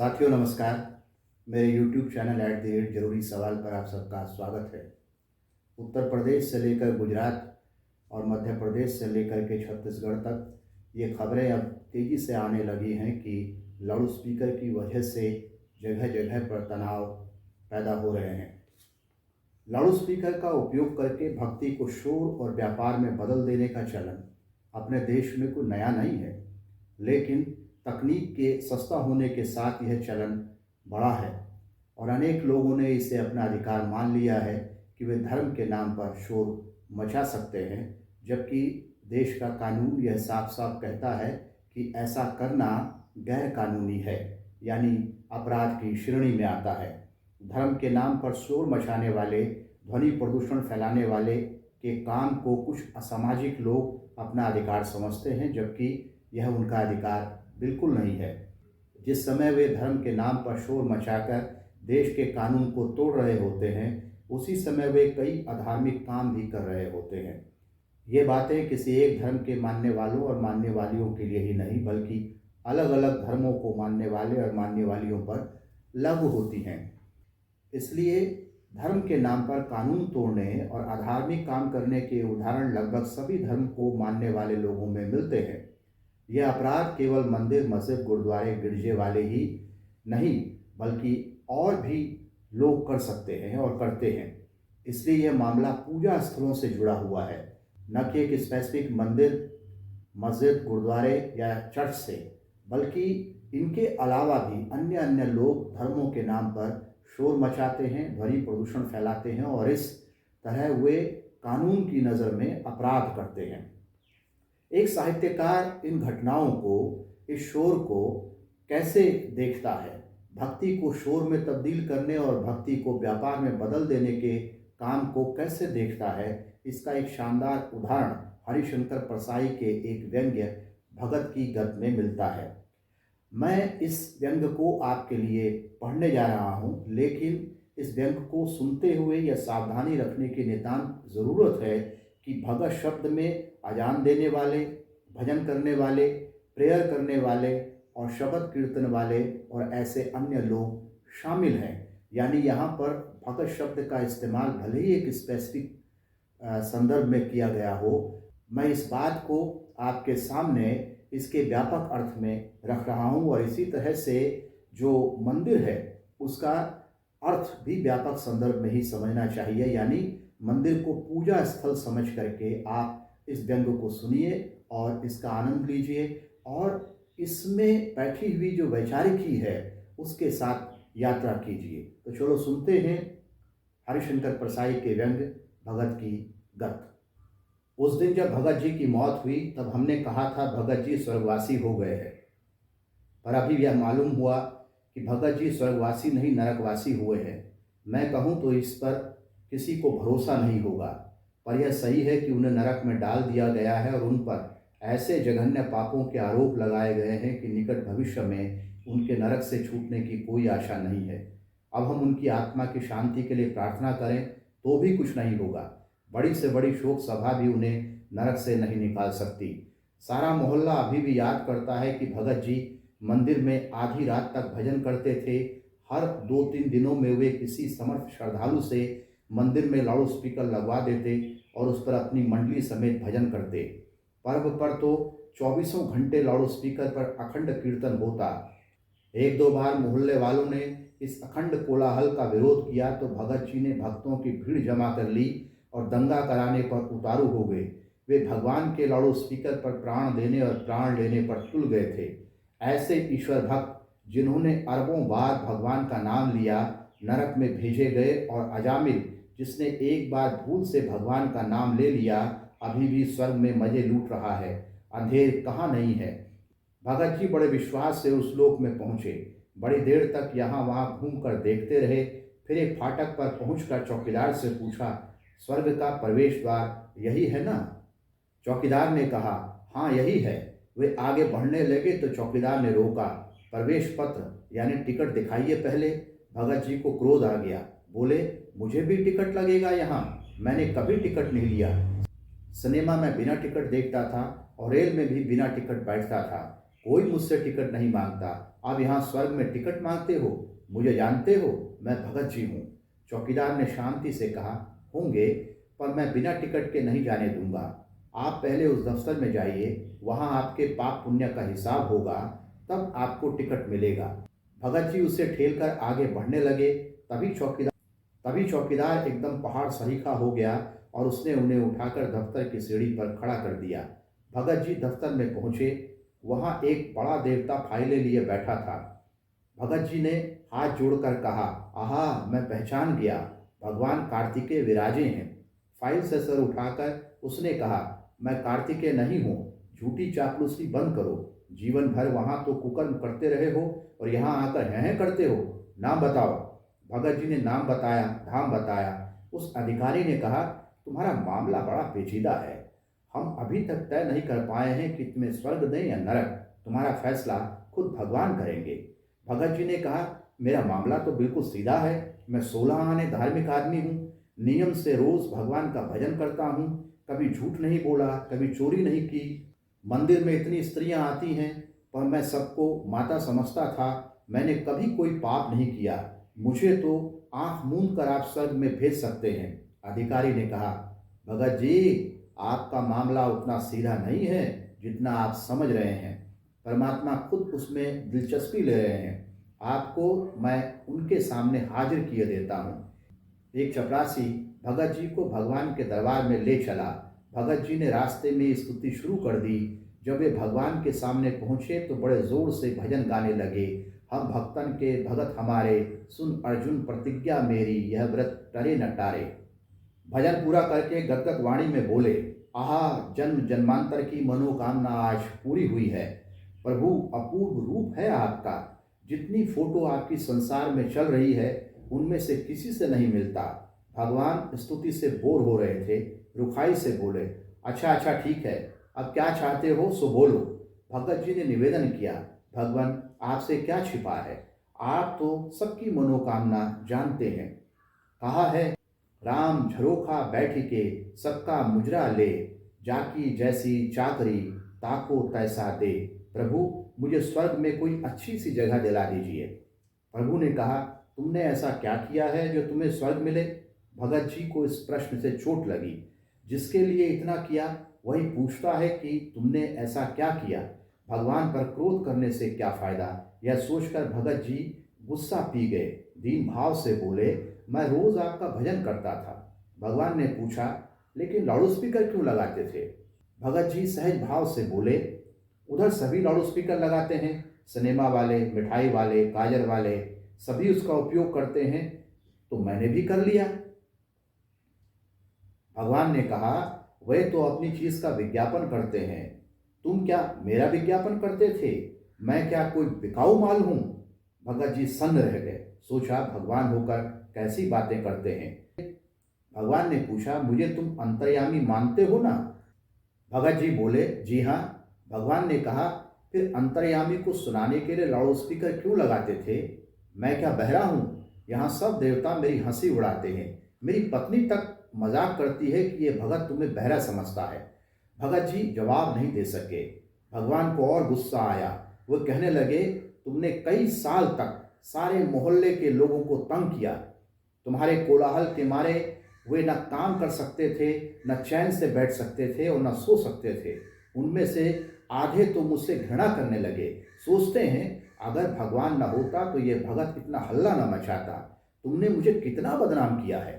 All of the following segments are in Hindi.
साथियों नमस्कार। मेरे YouTube चैनल @जरूरी सवाल पर आप सबका स्वागत है। उत्तर प्रदेश से लेकर गुजरात और मध्य प्रदेश से लेकर के छत्तीसगढ़ तक ये खबरें अब तेज़ी से आने लगी हैं कि लाउड स्पीकर की वजह से जगह जगह पर तनाव पैदा हो रहे हैं। लाउड स्पीकर का उपयोग करके भक्ति को शोर और व्यापार में बदल देने का चलन अपने देश में कोई नया नहीं है, लेकिन तकनीक के सस्ता होने के साथ यह चलन बढ़ा है और अनेक लोगों ने इसे अपना अधिकार मान लिया है कि वे धर्म के नाम पर शोर मचा सकते हैं, जबकि देश का कानून यह साफ साफ कहता है कि ऐसा करना गैर कानूनी है, यानी अपराध की श्रेणी में आता है। धर्म के नाम पर शोर मचाने वाले, ध्वनि प्रदूषण फैलाने वाले के काम को कुछ असामाजिक लोग अपना अधिकार समझते हैं, जबकि यह उनका अधिकार बिल्कुल नहीं है। जिस समय वे धर्म के नाम पर शोर मचाकर देश के कानून को तोड़ रहे होते हैं, उसी समय वे कई अधार्मिक काम भी कर रहे होते हैं। ये बातें किसी एक धर्म के मानने वालों और मानने वालियों के लिए ही नहीं, बल्कि अलग अलग धर्मों को मानने वाले और मानने वालियों पर लागू होती हैं। इसलिए धर्म के नाम पर कानून तोड़ने और अधार्मिक काम करने के उदाहरण लगभग सभी धर्म को मानने वाले लोगों में मिलते हैं। यह अपराध केवल मंदिर, मस्जिद, गुरुद्वारे, गिरजे वाले ही नहीं, बल्कि और भी लोग कर सकते हैं और करते हैं। इसलिए यह मामला पूजा स्थलों से जुड़ा हुआ है, न कि एक स्पेसिफिक मंदिर, मस्जिद, गुरुद्वारे या चर्च से, बल्कि इनके अलावा भी अन्य अन्य लोग धर्मों के नाम पर शोर मचाते हैं, ध्वनि प्रदूषण फैलाते हैं और इस तरह वे कानून की नज़र में अपराध करते हैं। एक साहित्यकार इन घटनाओं को, इस शोर को कैसे देखता है? भक्ति को शोर में तब्दील करने और भक्ति को व्यापार में बदल देने के काम को कैसे देखता है, इसका एक शानदार उदाहरण हरिशंकर परसाई के एक व्यंग्य भगत की गत में मिलता है। मैं इस व्यंग्य को आपके लिए पढ़ने जा रहा हूँ, लेकिन इस व्यंग्य को सुनते हुए यह सावधानी रखने की नितांत ज़रूरत है कि भगत शब्द में अजान देने वाले, भजन करने वाले, प्रेयर करने वाले और शब्द कीर्तन वाले और ऐसे अन्य लोग शामिल हैं। यानी यहाँ पर भगत शब्द का इस्तेमाल भले ही एक स्पेसिफिक संदर्भ में किया गया हो, मैं इस बात को आपके सामने इसके व्यापक अर्थ में रख रहा हूँ और इसी तरह से जो मंदिर है उसका अर्थ भी व्यापक संदर्भ में ही समझना चाहिए। यानी मंदिर को पूजा स्थल समझ करके आप इस व्यंग्य को सुनिए और इसका आनंद लीजिए और इसमें बैठी हुई जो वैचारिकी है उसके साथ यात्रा कीजिए। तो चलो सुनते हैं हरिशंकर परसाई के व्यंग्य भगत की गत। उस दिन जब भगत जी की मौत हुई तब हमने कहा था भगत जी स्वर्गवासी हो गए हैं, पर अभी यह मालूम हुआ कि भगत जी स्वर्गवासी नहीं नरकवासी हुए हैं। मैं कहूँ तो इस पर किसी को भरोसा नहीं होगा, पर यह सही है कि उन्हें नरक में डाल दिया गया है और उन पर ऐसे जघन्य पापों के आरोप लगाए गए हैं कि निकट भविष्य में उनके नरक से छूटने की कोई आशा नहीं है। अब हम उनकी आत्मा की शांति के लिए प्रार्थना करें तो भी कुछ नहीं होगा। बड़ी से बड़ी शोक सभा भी उन्हें नरक से नहीं निकाल सकती। सारा मोहल्ला अभी भी याद करता है कि भगत जी मंदिर में आधी रात तक भजन करते थे। हर 2-3 दिनों में वे किसी समर्थ श्रद्धालु से मंदिर में लाउड स्पीकर लगवा देते और उस पर अपनी मंडली समेत भजन करते। पर्व पर तो 24 घंटे लाउड स्पीकर पर अखंड कीर्तन होता। 1-2 बार मोहल्ले वालों ने इस अखंड कोलाहल का विरोध किया तो भगत जी ने भक्तों की भीड़ जमा कर ली और दंगा कराने पर उतारू हो गए। वे भगवान के लाउड स्पीकर पर प्राण देने और प्राण लेने पर तुल गए थे। ऐसे ईश्वर भक्त जिन्होंने अरबों बार भगवान का नाम लिया नरक में भेजे गए और अजामिल जिसने एक बार भूल से भगवान का नाम ले लिया अभी भी स्वर्ग में मजे लूट रहा है। अंधेर कहाँ नहीं है। भगत जी बड़े विश्वास से उस लोक में पहुँचे। बड़ी देर तक यहाँ वहाँ घूमकर देखते रहे। फिर एक फाटक पर पहुंचकर चौकीदार से पूछा, स्वर्ग का प्रवेश द्वार यही है ना? चौकीदार ने कहा, हाँ यही है। वे आगे बढ़ने लगे तो चौकीदार ने रोका। प्रवेश पत्र यानी टिकट दिखाइए पहले। भगत जी को क्रोध आ गया। बोले, मुझे भी टिकट लगेगा यहाँ? मैंने कभी टिकट नहीं लिया। सिनेमा में बिना टिकट देखता था और रेल में भी बिना टिकट बैठता था। कोई मुझसे टिकट नहीं मांगता। आप यहाँ स्वर्ग में टिकट मांगते हो? मुझे जानते हो? मैं भगत जी हूँ। चौकीदार ने शांति से कहा, होंगे, पर मैं बिना टिकट के नहीं जाने दूंगा। आप पहले उस दफ्तर में जाइए, वहाँ आपके पाप पुण्य का हिसाब होगा, तब आपको टिकट मिलेगा। भगत जी उसे ठेलकर आगे बढ़ने लगे। तभी चौकीदार एकदम पहाड़ सरीखा हो गया और उसने उन्हें उठाकर दफ्तर की सीढ़ी पर खड़ा कर दिया। भगत जी दफ्तर में पहुंचे। वहां एक बड़ा देवता फाइलें लिए बैठा था। भगत जी ने हाथ जोड़कर कहा, आहा, मैं पहचान गया, भगवान कार्तिकेय विराजे हैं। फाइल से सर उठाकर उसने कहा, मैं कार्तिकेय नहीं हूँ। झूठी चापलूसी बंद करो। जीवन भर वहाँ तो कुकर्म करते रहे हो और यहाँ आकर हैं करते हो। नाम बताओ। भगत जी ने नाम बताया, धाम बताया। उस अधिकारी ने कहा, तुम्हारा मामला बड़ा पेचीदा है। हम अभी तक तय नहीं कर पाए हैं कि तुम्हें स्वर्ग दें या नरक। तुम्हारा फैसला खुद भगवान करेंगे। भगत जी ने कहा, मेरा मामला तो बिल्कुल सीधा है। मैं 16 आने धार्मिक आदमी हूँ। नियम से रोज भगवान का भजन करता हूँ। कभी झूठ नहीं बोला, कभी चोरी नहीं की। मंदिर में इतनी स्त्रियां आती हैं, पर मैं सबको माता समझता था। मैंने कभी कोई पाप नहीं किया। मुझे तो आंख मूंद कर आप स्वर्ग में भेज सकते हैं। अधिकारी ने कहा, भगत जी, आपका मामला उतना सीधा नहीं है जितना आप समझ रहे हैं। परमात्मा खुद उसमें दिलचस्पी ले रहे हैं। आपको मैं उनके सामने हाजिर किए देता हूँ। एक चपरासी भगत जी को भगवान के दरबार में ले चला। भगत जी ने रास्ते में स्तुति शुरू कर दी। जब वे भगवान के सामने पहुंचे तो बड़े जोर से भजन गाने लगे। हम भक्तन के भगत हमारे, सुन अर्जुन प्रतिज्ञा मेरी, यह व्रत टरे न टारे। भजन पूरा करके गदगद वाणी में बोले, आहा, जन्म जन्मांतर की मनोकामना आज पूरी हुई है। प्रभु, अपूर्व रूप है आपका। जितनी फोटो आपकी संसार में चल रही है उनमें से किसी से नहीं मिलता। भगवान स्तुति से बोर हो रहे थे। रुखाई से बोले, अच्छा अच्छा ठीक है, अब क्या चाहते हो सो बोलो। भगत जी ने निवेदन किया, भगवान, आपसे क्या छिपा है? आप तो सबकी मनोकामना जानते हैं। कहा है, राम झरोखा बैठी के सबका मुजरा ले, जाकी जैसी चाकरी ताको तैसा दे। प्रभु, मुझे स्वर्ग में कोई अच्छी सी जगह दिला दीजिए। प्रभु ने कहा, तुमने ऐसा क्या किया है जो तुम्हें स्वर्ग मिले? भगत जी को इस प्रश्न से चोट लगी। जिसके लिए इतना किया वही पूछता है कि तुमने ऐसा क्या किया? भगवान पर क्रोध करने से क्या फायदा? यह सोचकर भगत जी गुस्सा पी गए। दीन भाव से बोले, मैं रोज आपका भजन करता था। भगवान ने पूछा, लेकिन लाउडस्पीकर क्यों लगाते थे? भगत जी सहज भाव से बोले, उधर सभी लाउडस्पीकर लगाते हैं। सिनेमा वाले, मिठाई वाले, गाजर वाले, सभी उसका उपयोग करते हैं, तो मैंने भी कर लिया। भगवान ने कहा, वे तो अपनी चीज का विज्ञापन करते हैं, तुम क्या मेरा विज्ञापन करते थे? मैं क्या कोई बिकाऊ माल हूं? भगत जी सन्न रह गए। सोचा, भगवान होकर कैसी बातें करते हैं। भगवान ने पूछा, मुझे तुम अंतर्यामी मानते हो ना? भगत जी बोले, जी हाँ। भगवान ने कहा, फिर अंतर्यामी को सुनाने के लिए लाउडस्पीकर क्यों लगाते थे? मैं क्या बहरा हूँ? यहाँ सब देवता मेरी हंसी उड़ाते हैं। मेरी पत्नी तक मजाक करती है कि ये भगत तुम्हें बहरा समझता है। भगत जी जवाब नहीं दे सके। भगवान को और गुस्सा आया। वो कहने लगे, तुमने कई साल तक सारे मोहल्ले के लोगों को तंग किया। तुम्हारे कोलाहल के मारे वे न काम कर सकते थे, न चैन से बैठ सकते थे और न सो सकते थे। उनमें से आधे तो मुझसे घृणा करने लगे। सोचते हैं, अगर भगवान न होता तो ये भगत इतना हल्ला न मचाता। तुमने मुझे कितना बदनाम किया है।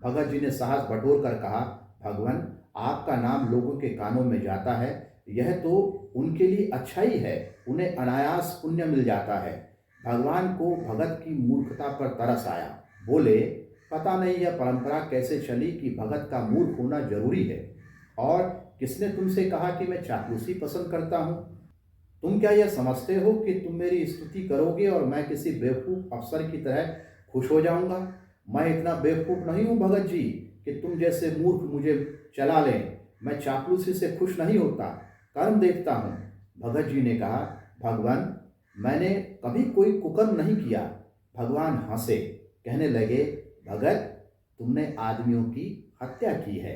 भगत जी ने साहस बटोर कर कहा, भगवान, आपका नाम लोगों के कानों में जाता है, यह तो उनके लिए अच्छा ही है। उन्हें अनायास पुण्य मिल जाता है। भगवान को भगत की मूर्खता पर तरस आया। बोले, पता नहीं यह परंपरा कैसे चली कि भगत का मूर्ख होना जरूरी है। और किसने तुमसे कहा कि मैं चापलूसी पसंद करता हूँ? तुम क्या यह समझते हो कि तुम मेरी स्तुति करोगे और मैं किसी बेवकूफ़ अफसर की तरह खुश हो जाऊंगा? मैं इतना बेवकूफ़ नहीं हूँ भगत जी कि तुम जैसे मूर्ख मुझे चला लें। मैं चापलूसी से खुश नहीं होता, कर्म देखता हूँ। भगत जी ने कहा, भगवान, मैंने कभी कोई कुकर्म नहीं किया। भगवान हंसे, कहने लगे, भगत, तुमने आदमियों की हत्या की है।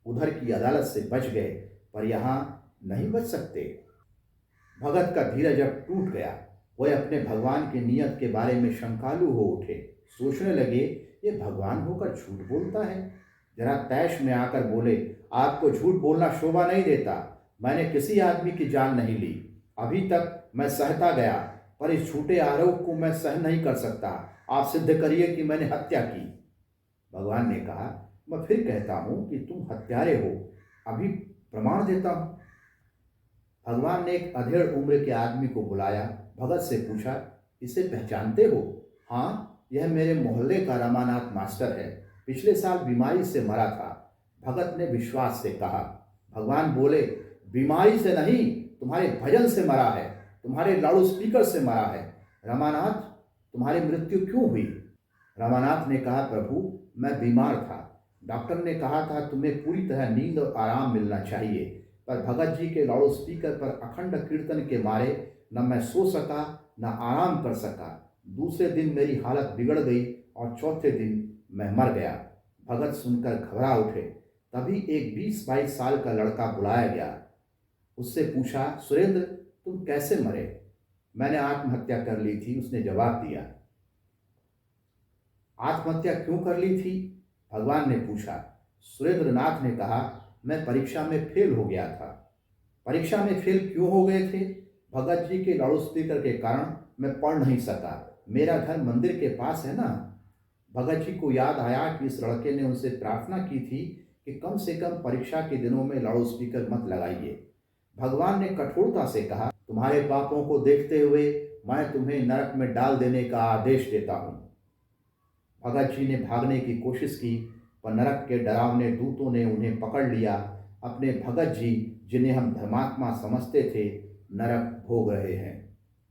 उधर की अदालत से बच गए, पर यहाँ नहीं बच सकते। भगत का धीरज अब टूट गया। वह अपने भगवान की नीयत के बारे में शंकालु हो उठे। सोचने लगे, ये भगवान होकर झूठ बोलता है। जरा तैश में आकर बोले, आपको झूठ बोलना शोभा नहीं देता। मैंने किसी आदमी की जान नहीं ली। अभी तक मैं सहता गया, पर इस झूठे आरोप को मैं सहन नहीं कर सकता। आप सिद्ध करिए कि मैंने हत्या की। भगवान ने कहा, मैं फिर कहता हूं कि तुम हत्यारे हो। अभी प्रमाण देता हूं। भगवान ने एक अधेड़ उम्र के आदमी को बुलाया। भगत से पूछा, इसे पहचानते हो? हाँ, यह मेरे मोहल्ले का रमानाथ मास्टर है। पिछले साल बीमारी से मरा था। भगत ने विश्वास से कहा। भगवान बोले, बीमारी से नहीं, तुम्हारे भजन से मरा है, तुम्हारे लाउड स्पीकर से मरा है। रमानाथ, तुम्हारी मृत्यु क्यों हुई? रमानाथ ने कहा, प्रभु, मैं बीमार था। डॉक्टर ने कहा था तुम्हें पूरी तरह नींद और आराम मिलना चाहिए, पर भगत जी के लाउड स्पीकर पर अखंड कीर्तन के मारे न मैं सो सका न आराम कर सका। दूसरे दिन मेरी हालत बिगड़ गई और चौथे दिन मैं मर गया। भगत सुनकर घबरा उठे। तभी एक 20-22 साल का लड़का बुलाया गया। उससे पूछा, सुरेंद्र, तुम कैसे मरे? मैंने आत्महत्या कर ली थी, उसने जवाब दिया। आत्महत्या क्यों कर ली थी? भगवान ने पूछा। सुरेंद्रनाथ ने कहा, मैं परीक्षा में फेल हो गया था। परीक्षा में फेल क्यों हो गए थे? भगत जी के लाउड स्पीकर के कारण मैं पढ़ नहीं सका। मेरा घर मंदिर के पास है ना। भगत जी को याद आया कि इस लड़के ने उनसे प्रार्थना की थी कि कम से कम परीक्षा के दिनों में लाउड स्पीकर मत लगाइए। भगवान ने कठोरता से कहा, तुम्हारे पापों को देखते हुए मैं तुम्हें नरक में डाल देने का आदेश देता हूँ। भगत जी ने भागने की कोशिश की, पर नरक के डरावने दूतों ने उन्हें पकड़ लिया। अपने भगत जी, जिन्हें हम धर्मात्मा समझते थे, नरक भोग रहे हैं।